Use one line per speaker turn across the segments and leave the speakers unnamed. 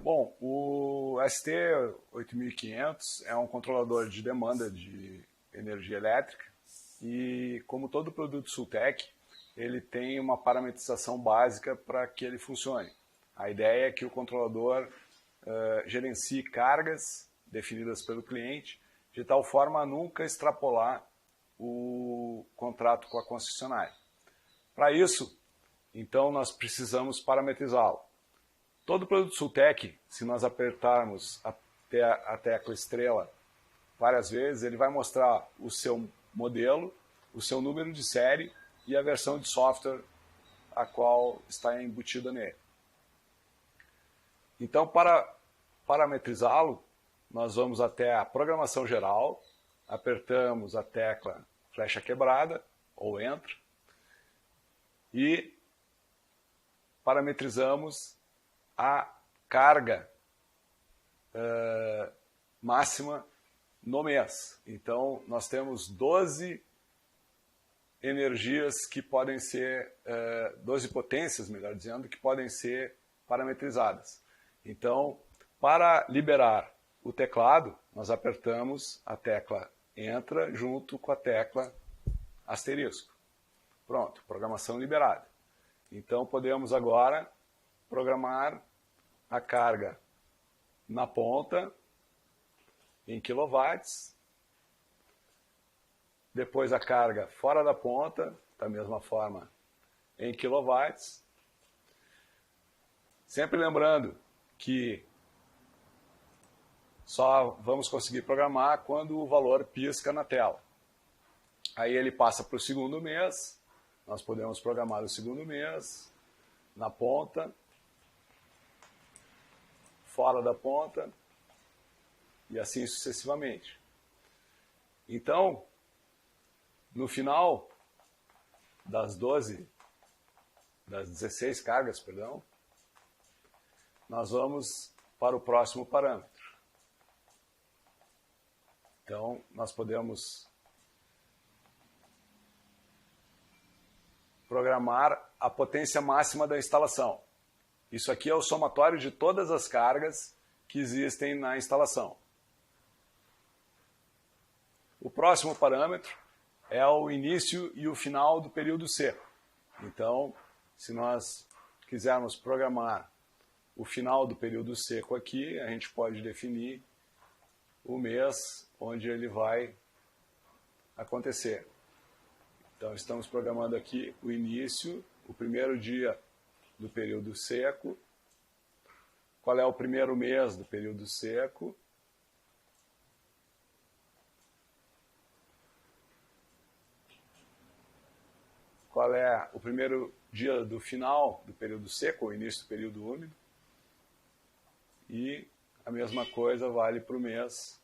Bom, o ST8500 é um controlador de demanda de energia elétrica e, como todo produto Sultec, ele tem uma parametrização básica para que ele funcione. A ideia é que o controlador gerencie cargas definidas pelo cliente de tal forma a nunca extrapolar o contrato com a concessionária. Para isso, então, nós precisamos parametrizá-lo. Todo produto Sultec, se nós apertarmos até a tecla estrela várias vezes, ele vai mostrar o seu modelo, o seu número de série e a versão de software a qual está embutida nele. Então, para parametrizá-lo, nós vamos até a programação geral, apertamos a tecla flecha quebrada ou Enter e parametrizamos a carga máxima no mês. Então, nós temos 12 energias que podem ser, 12 potências, melhor dizendo, que podem ser parametrizadas. Então, para liberar o teclado, nós apertamos a tecla Entra junto com a tecla asterisco. Pronto, programação liberada. Então, podemos agora programar a carga na ponta em quilowatts, depois a carga fora da ponta, da mesma forma em quilowatts. Sempre lembrando que só vamos conseguir programar quando o valor pisca na tela. Aí ele passa para o segundo mês, nós podemos programar o segundo mês, na ponta, fora da ponta, e assim sucessivamente. Então, no final das 16 cargas, perdão, nós vamos para o próximo parâmetro. Então, nós podemos programar a potência máxima da instalação. Isso aqui é o somatório de todas as cargas que existem na instalação. O próximo parâmetro é o início e o final do período seco. Então, se nós quisermos programar o final do período seco aqui, a gente pode definir o mês onde ele vai acontecer. Então, estamos programando aqui o início, o primeiro dia do período seco. Qual é o primeiro mês do período seco? Qual é o primeiro dia do final do período seco, ou início do período úmido? E a mesma coisa vale para o mês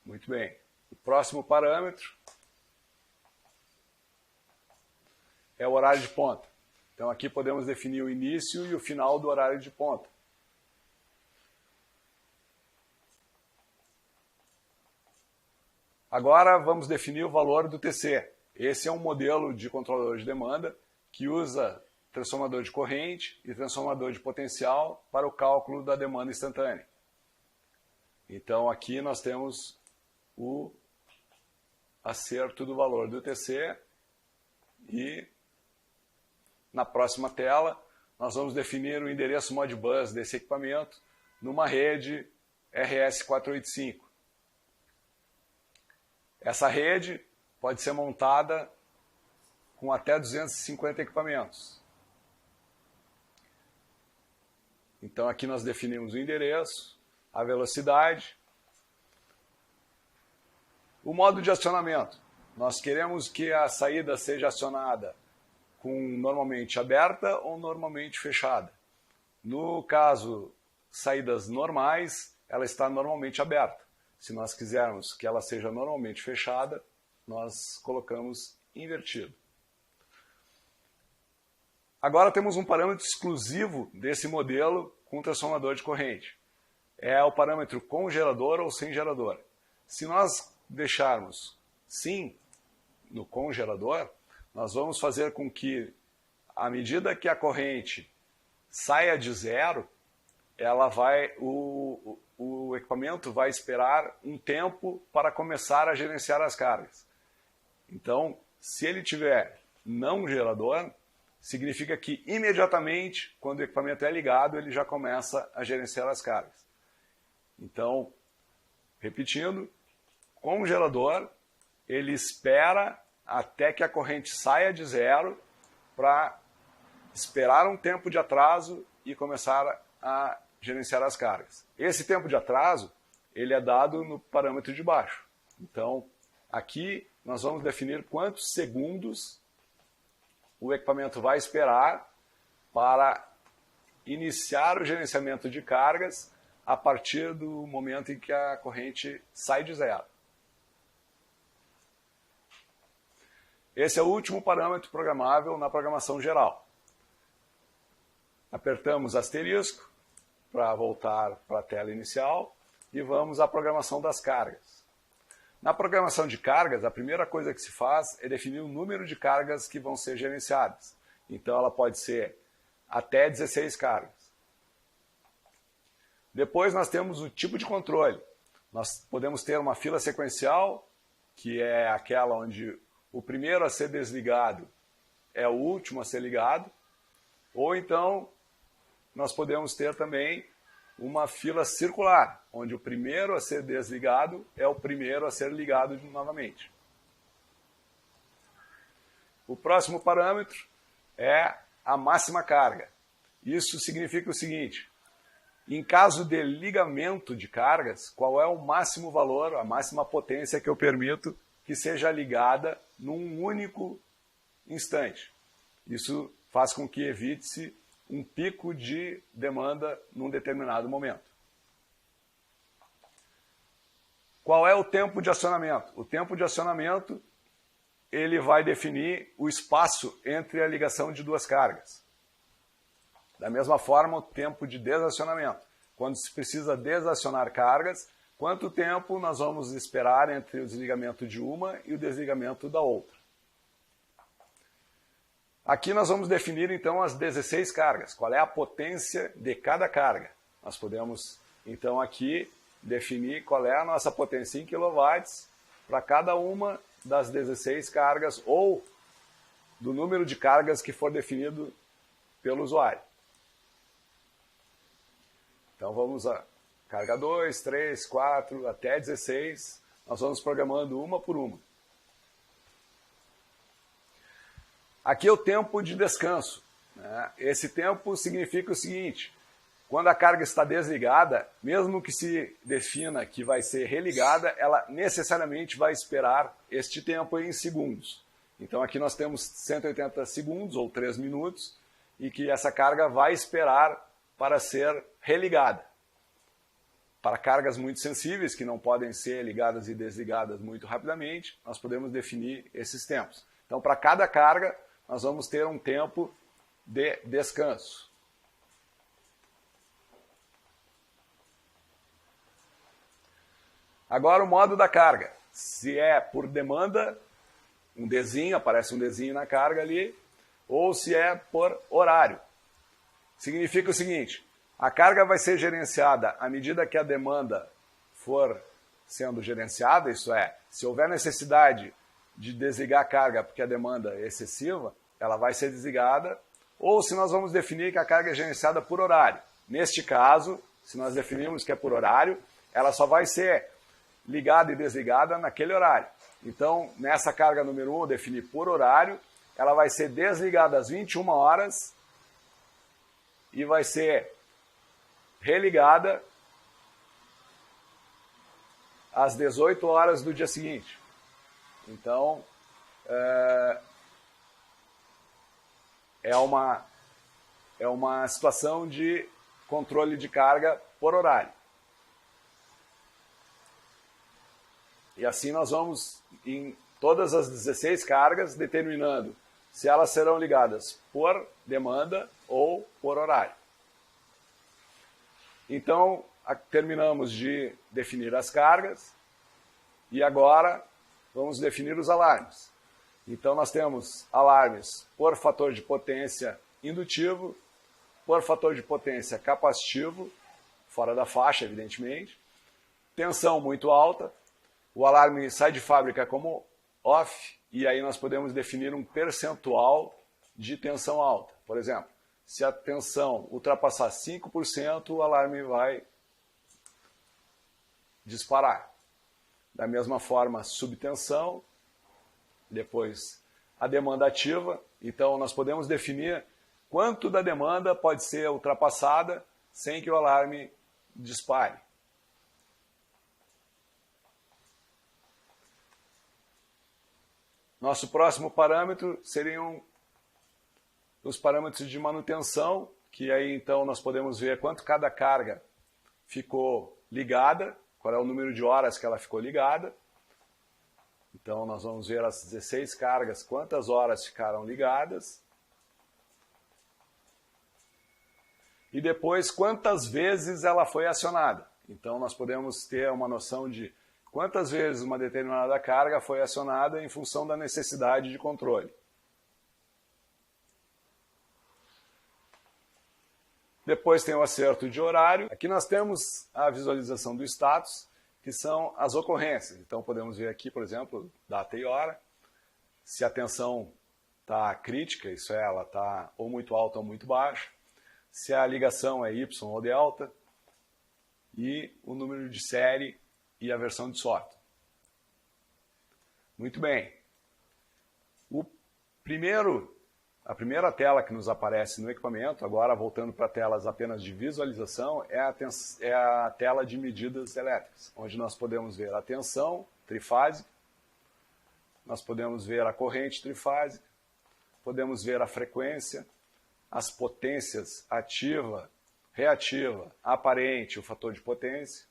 Muito bem. O próximo parâmetro é o horário de ponta. Então aqui podemos definir o início e o final do horário de ponta. Agora vamos definir o valor do TC. Esse é um modelo de controlador de demanda que usa transformador de corrente e transformador de potencial para o cálculo da demanda instantânea. Então aqui nós temos o acerto do valor do TC e na próxima tela nós vamos definir o endereço Modbus desse equipamento numa rede RS485. Essa rede pode ser montada com até 250 equipamentos. Então aqui nós definimos o endereço, a velocidade, o modo de acionamento. Nós queremos que a saída seja acionada com normalmente aberta ou normalmente fechada. No caso, saídas normais, ela está normalmente aberta. Se nós quisermos que ela seja normalmente fechada, nós colocamos invertido. Agora temos um parâmetro exclusivo desse modelo com transformador de corrente. é o parâmetro com gerador ou sem gerador. Se nós deixarmos sim no com gerador, nós vamos fazer com que, à medida que a corrente saia de zero, o equipamento vai esperar um tempo para começar a gerenciar as cargas. Então, se ele tiver não gerador, significa que imediatamente, quando o equipamento é ligado, ele já começa a gerenciar as cargas. Então, repetindo, com o gerador, ele espera até que a corrente saia de zero para esperar um tempo de atraso e começar a gerenciar as cargas. Esse tempo de atraso, ele é dado no parâmetro de baixo. Então, aqui nós vamos definir quantos segundos o equipamento vai esperar para iniciar o gerenciamento de cargas a partir do momento em que a corrente sai de zero. Esse é o último parâmetro programável na programação geral. Apertamos asterisco para voltar para a tela inicial e vamos à programação das cargas. Na programação de cargas, a primeira coisa que se faz é definir o número de cargas que vão ser gerenciadas. Então ela pode ser até 16 cargas. Depois nós temos o tipo de controle. Nós podemos ter uma fila sequencial, que é aquela onde o primeiro a ser desligado é o último a ser ligado, ou então nós podemos ter também uma fila circular, onde o primeiro a ser desligado é o primeiro a ser ligado novamente. O próximo parâmetro é a máxima carga. Isso significa o seguinte: em caso de ligamento de cargas, qual é o máximo valor, a máxima potência que eu permito que seja ligada num único instante? Isso faz com que evite-se um pico de demanda num determinado momento. Qual é o tempo de acionamento? O tempo de acionamento, ele vai definir o espaço entre a ligação de duas cargas. Da mesma forma, o tempo de desacionamento. Quando se precisa desacionar cargas, quanto tempo nós vamos esperar entre o desligamento de uma e o desligamento da outra. Aqui nós vamos definir então as 16 cargas. Qual é a potência de cada carga? Nós podemos então aqui definir qual é a nossa potência em kW para cada uma das 16 cargas ou do número de cargas que for definido pelo usuário. Então vamos a carga 2, 3, 4, até 16. Nós vamos programando uma por uma. Aqui é o tempo de descanso. Esse tempo significa o seguinte: quando a carga está desligada, mesmo que se defina que vai ser religada, ela necessariamente vai esperar este tempo em segundos. Então aqui nós temos 180 segundos ou 3 minutos e que essa carga vai esperar para ser religada. Para cargas muito sensíveis, que não podem ser ligadas e desligadas muito rapidamente, nós podemos definir esses tempos. Então, para cada carga, nós vamos ter um tempo de descanso. Agora o modo da carga. Se é por demanda, um Dzinho, aparece um Dzinho na carga ali, ou se é por horário. Significa o seguinte: a carga vai ser gerenciada à medida que a demanda for sendo gerenciada, isso é, se houver necessidade de desligar a carga porque a demanda é excessiva, ela vai ser desligada, ou se nós vamos definir que a carga é gerenciada por horário. Neste caso, se nós definirmos que é por horário, ela só vai ser ligada e desligada naquele horário. Então, nessa carga número 1, eu defini por horário, ela vai ser desligada às 21 horas e vai ser religada às 18 horas do dia seguinte. Então, é uma situação de controle de carga por horário. E assim nós vamos, em todas as 16 cargas, determinando se elas serão ligadas por demanda ou por horário. Então, terminamos de definir as cargas e agora vamos definir os alarmes. Então nós temos alarmes por fator de potência indutivo, por fator de potência capacitivo, fora da faixa, evidentemente, tensão muito alta, o alarme sai de fábrica como off, e aí nós podemos definir um percentual de tensão alta. Por exemplo, se a tensão ultrapassar 5%, o alarme vai disparar. Da mesma forma, subtensão, depois a demanda ativa. Então nós podemos definir quanto da demanda pode ser ultrapassada sem que o alarme dispare. Nosso próximo parâmetro seriam os parâmetros de manutenção, que aí então nós podemos ver quanto cada carga ficou ligada, qual é o número de horas que ela ficou ligada. Então nós vamos ver as 16 cargas, quantas horas ficaram ligadas. E depois quantas vezes ela foi acionada. Então nós podemos ter uma noção de quantas vezes uma determinada carga foi acionada em função da necessidade de controle. Depois tem o acerto de horário. Aqui nós temos a visualização do status, que são as ocorrências. Então podemos ver aqui, por exemplo, data e hora. Se a tensão está crítica, isso é, ela está ou muito alta ou muito baixa. Se a ligação é Y ou delta. E o número de série e a versão de software. Muito bem. A primeira tela que nos aparece no equipamento, agora voltando para telas apenas de visualização, é a tela de medidas elétricas, onde nós podemos ver a tensão trifásica, nós podemos ver a corrente trifásica, podemos ver a frequência, as potências ativa, reativa, aparente, o fator de potência,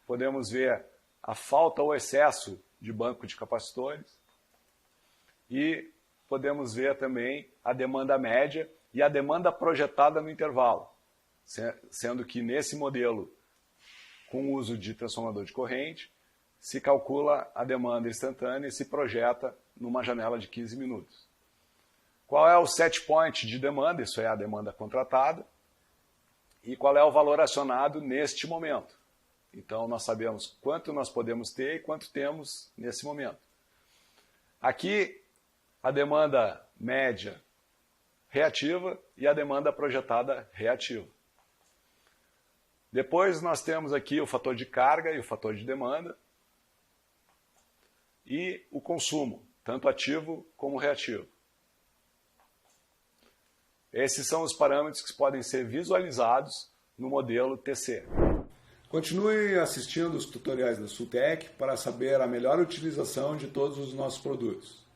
podemos ver a falta ou excesso de banco de capacitores e podemos ver também a demanda média e a demanda projetada no intervalo, sendo que nesse modelo, com o uso de transformador de corrente, se calcula a demanda instantânea e se projeta numa janela de 15 minutos. Qual é o set point de demanda? Isso é a demanda contratada. E qual é o valor acionado neste momento? Então, nós sabemos quanto nós podemos ter e quanto temos nesse momento. Aqui, a demanda média reativa e a demanda projetada reativa. Depois, nós temos aqui o fator de carga e o fator de demanda. E o consumo, tanto ativo como reativo. Esses são os parâmetros que podem ser visualizados no modelo TC. Continue assistindo os tutoriais da Sultec para saber a melhor utilização de todos os nossos produtos.